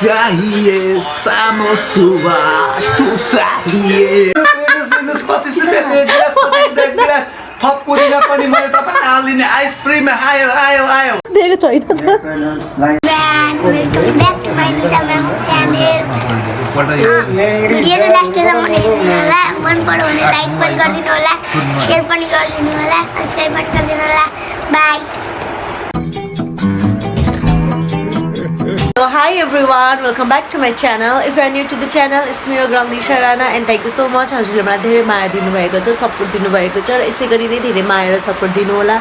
चाहिए सानो सुबह तू चाहिए सुन्नुहोस् 25 रुपियाँ गिलास थप पुदिना पनि मैले तपाईँ हालिदिने आइसक्रिम आयो आयो आयो दिएको छैन त welcome back to my Nisha channel video चाहिँ लास्टसम्म हेर्नु होला मन पर्यो भने लाइक पनि गरिदिनु होला शेयर पनि गरिदिनु होला सब्स्क्राइब पनि गरिदिनु होला by So hi everyone, welcome back to my channel. If you are new to the channel, it's me your girl Nisha Rana and thank you so much. हजुरले मलाई धेरै माया दिनुभएको छ, सपोर्ट दिनुभएको छ र यसै गरी नै धेरै माया र सपोर्ट दिनु होला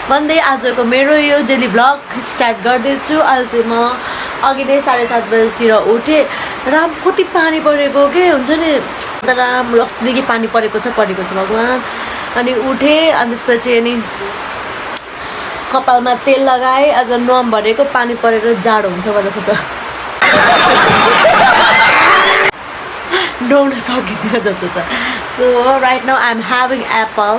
भन्दै आजको मेरो यो डेली भ्लग स्टार्ट गर्दैछु। अहिले चाहिँ म अघि नै 7:30 बजेतिर उठेँ। राम कति पानी परेको के हुन्छ नि राम अस्तिदेखि पानी परेको छ भगवान। अनि उठेँ अनि त्यसपछि अनि कपालमा तेल लगाएँ। आज नोम भरेको पानी परेर जाडो हुन्छ जस्तो छ नुहाउन सकिँदैन जस्तो छ। So right now I am having apple.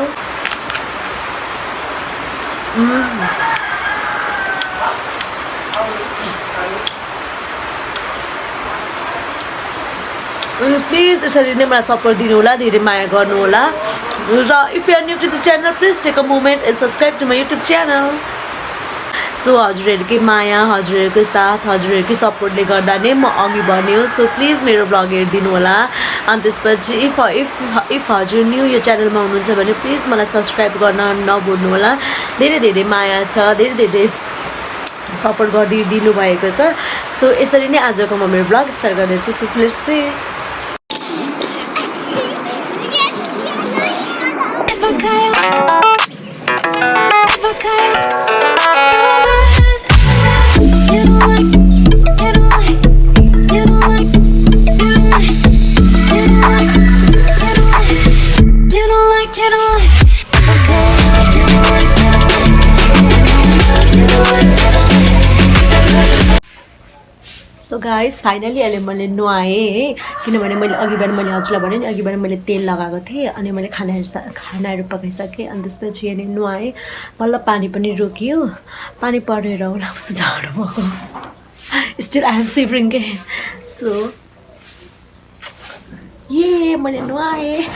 Please यसरी नै मलाई सपोर्ट दिनु होला, धेरै माया गर्नु होला र if you are new to the channel please take a moment and subscribe to my YouTube channel. So हजुरहरूकै माया, हजुरहरूकै साथ, हजुरहरूकै सपोर्टले गर्दा नै म अघि बढ्ने हो। सो प्लिज मेरो भ्लग हेरिदिनु होला। अनि त्यसपछि इफ हजुर न्यू यो च्यानलमा हुनुहुन्छ भने प्लिज मलाई सब्सक्राइब गर्न नभुल्नु होला। धेरै धेरै माया छ, धेरै धेरै सपोर्ट गरिदिनु भएको छ। सो यसरी नै आजको म मेरो भ्लग स्टार्ट गर्दैछु। So let's see. So guys finally अहिले मैले नुहाएँ है, किनभने मैले अघि बिहान मैले हजुरलाई भने नि अघि बिहान मैले तेल लगाएको थिएँ अनि मैले खानाहरू पकाइसकेँ। अनि त्यसपछि अनि नुहाएँ, बल्ल पानी पनि रोकियो। पानी परेर होला कस्तो जाडो भएको, स्टिल आई एम सिभरिङ के। सो ये मैले नुहाएँ।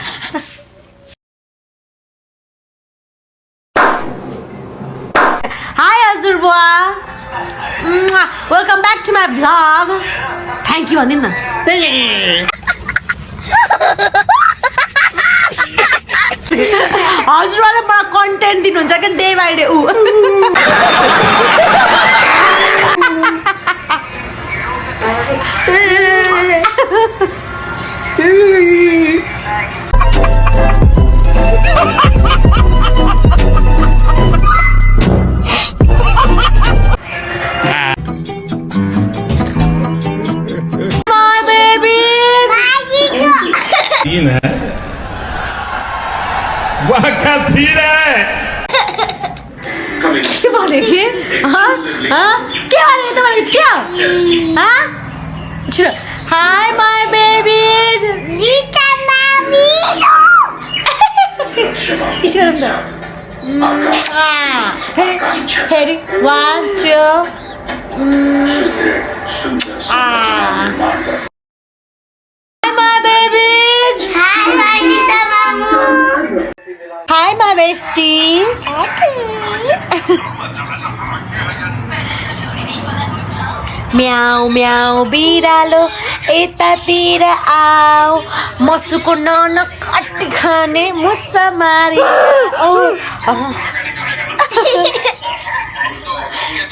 हाई हजुरबुवा, welcome back to my vlog. Thank you भनिदिनु न। हजुरबाले मलाई कन्टेन्ट दिनुहुन्छ क्या डे बाई डे। के भने के भने तपाईँले क्या हाई माई बेबिज फेरि 1 2 Hi, my besties. म्याउ म्याउ बिरालो यतातिर आऊ, मसुको नन खट्टी खाने मुसा मारी।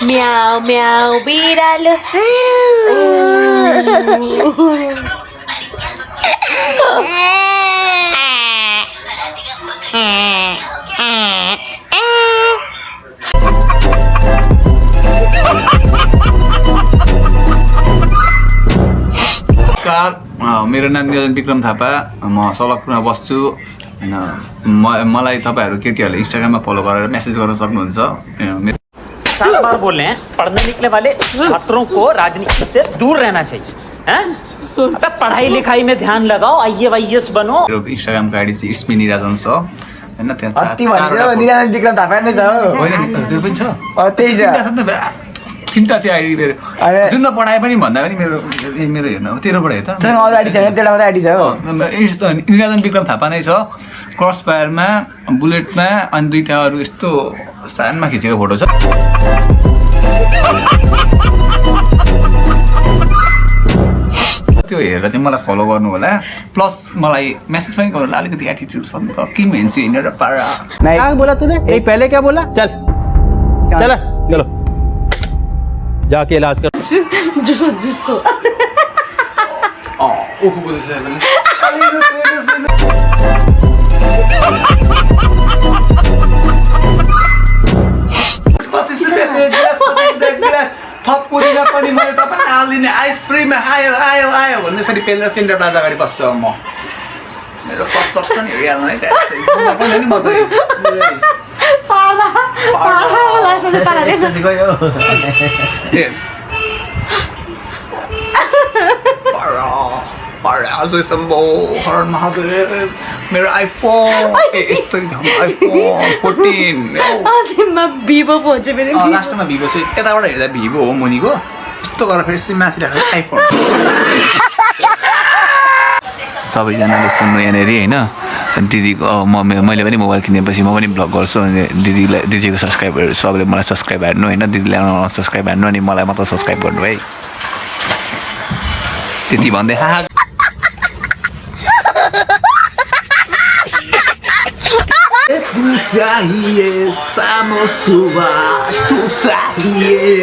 म्याउ म्याउ बिरालो मेरो नाम विक्रम थापा, म सलकपुरमा बस्छु हैन। मलाई तपाईहरु केटीहरुले इन्स्टाग्राममा फलो गरेर मेसेज गर्न सक्नुहुन्छ। 50 बार बोल रहे हैं, पढ़ने निकले वाले छात्रों को राजनीति से दूर रहना चाहिए। अबे पढ़ाई लिखाई में ध्यान लगाओ, आईएएस बनो। मेरो इन्स्टाग्रामको आईडी चाहिँ इट्स मी निराजन छ हैन। त्यहाँ निराजन विक्रम थापा नै छ। होइन नि त्यो पनि छ। त्यही छ। 3टा थियो आइडी मेरो अरे। जुनमा पढाए पनि भन्दा पनि मेरो मेरो हेर्नु तेरोबाट हेर त त्यसमा अरू आइडी छैन त्यसलाई मात्रै आइडी छ हो निराजन विक्रम थापा नै छ क्रस फायरमा बुलेटमा अनि 2टा अरू यस्तो सानमा खिचेको फोटो छ त्यो हेरेर चाहिँ मलाई फलो गर्नु होला प्लस मलाई मेसेज पनि गर्नु होला अलिकति एटिट्युड छ नि त के भन्छ हिँडेर पारा नहीं क्या बोला तूने एक पहले क्या बोला चल चल चलो जाके इलाज कर जुसो ओको बोल्छ थप पुदिना पनि मैले तपाईँलाई हालिदिने आइसक्रिममा आयो आयो आयो भन्दै यसरी पेन्द्र सेन्टर प्लाजा अगाडि बस्छ म मेरो कस्ट पनि हेरिहाल्नु है पनि नि म त हर महादेव मेरो आइफोन यस्तो आइफोन 14 भिभो फोन चाहिँ मेरो लास्टमा भिभो छ यताबाट हेर्दा भिभो हो मुनिको यस्तो गरेर फेरि यसरी माथि राखेर आइफोन सबैजनाले सुन्नु यहाँनिर होइन दिदीको मैले पनि मोबाइल किनेपछि म पनि भ्लग गर्छु अनि दिदीको सब्सक्राइबरहरू सबैले मलाई सब्सक्राइब हान्नु होइन दिदीले सब्सक्राइब हान्नु अनि मलाई मात्र सब्सक्राइब गर्नु है त्यति भन्दै हा तू चाहिए सानो सुबह तू चाहिए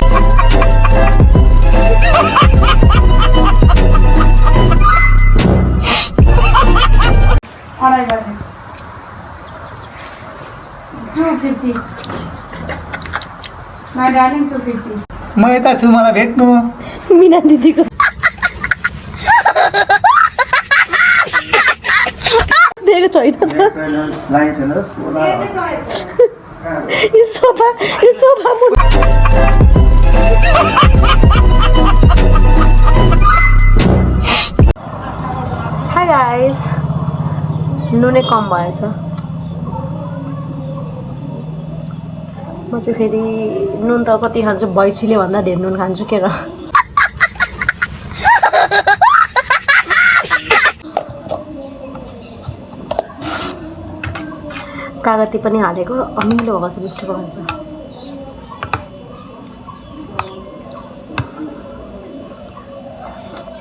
My darling 250. म यता छु मलाई भेट्नु मिना दिदीको दिएको छैन त यो सोफा हाई गाइस नुनै कम भएछ म चाहिँ फेरि नुन त कति खान्छु भैँसीले भन्दा धेरै नुन खान्छु के र कागती पनि हालेको अमिलो भएको छ मिठो भएको छ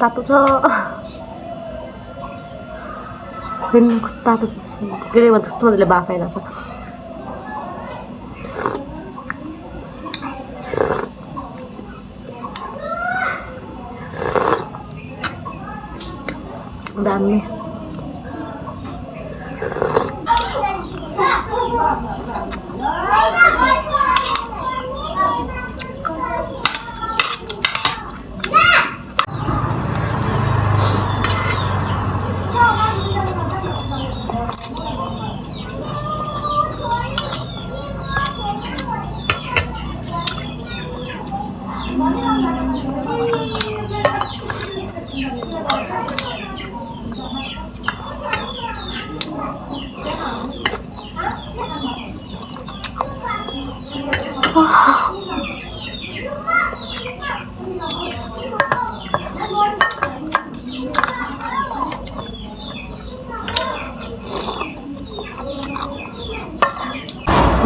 तातो छ तातो छ के अरे त्यस्तो मजाले बाफ आइरहेको छ दामी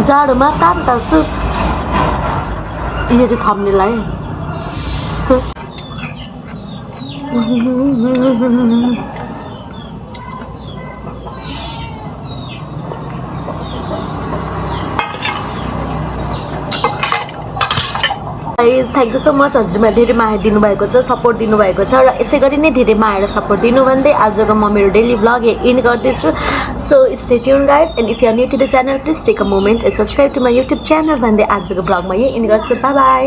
जाडोमा तातो सुप यो चाहिँ थम्नेलाई थ्याङ्क यू सो मच हजुरले धेरै माया दिनुभएको छ सपोर्ट दिनुभएको छ र यसै गरी नै धेरै माया र सपोर्ट दिनु भन्दै आजको म मेरो डेली भ्लग एन्ड गर्दैछु so stay tune guys and if you are new to the channel please take a moment and subscribe to my YouTube channel भन्दै आजको भ्लग म यही एन्ड गर्छु बाई बाई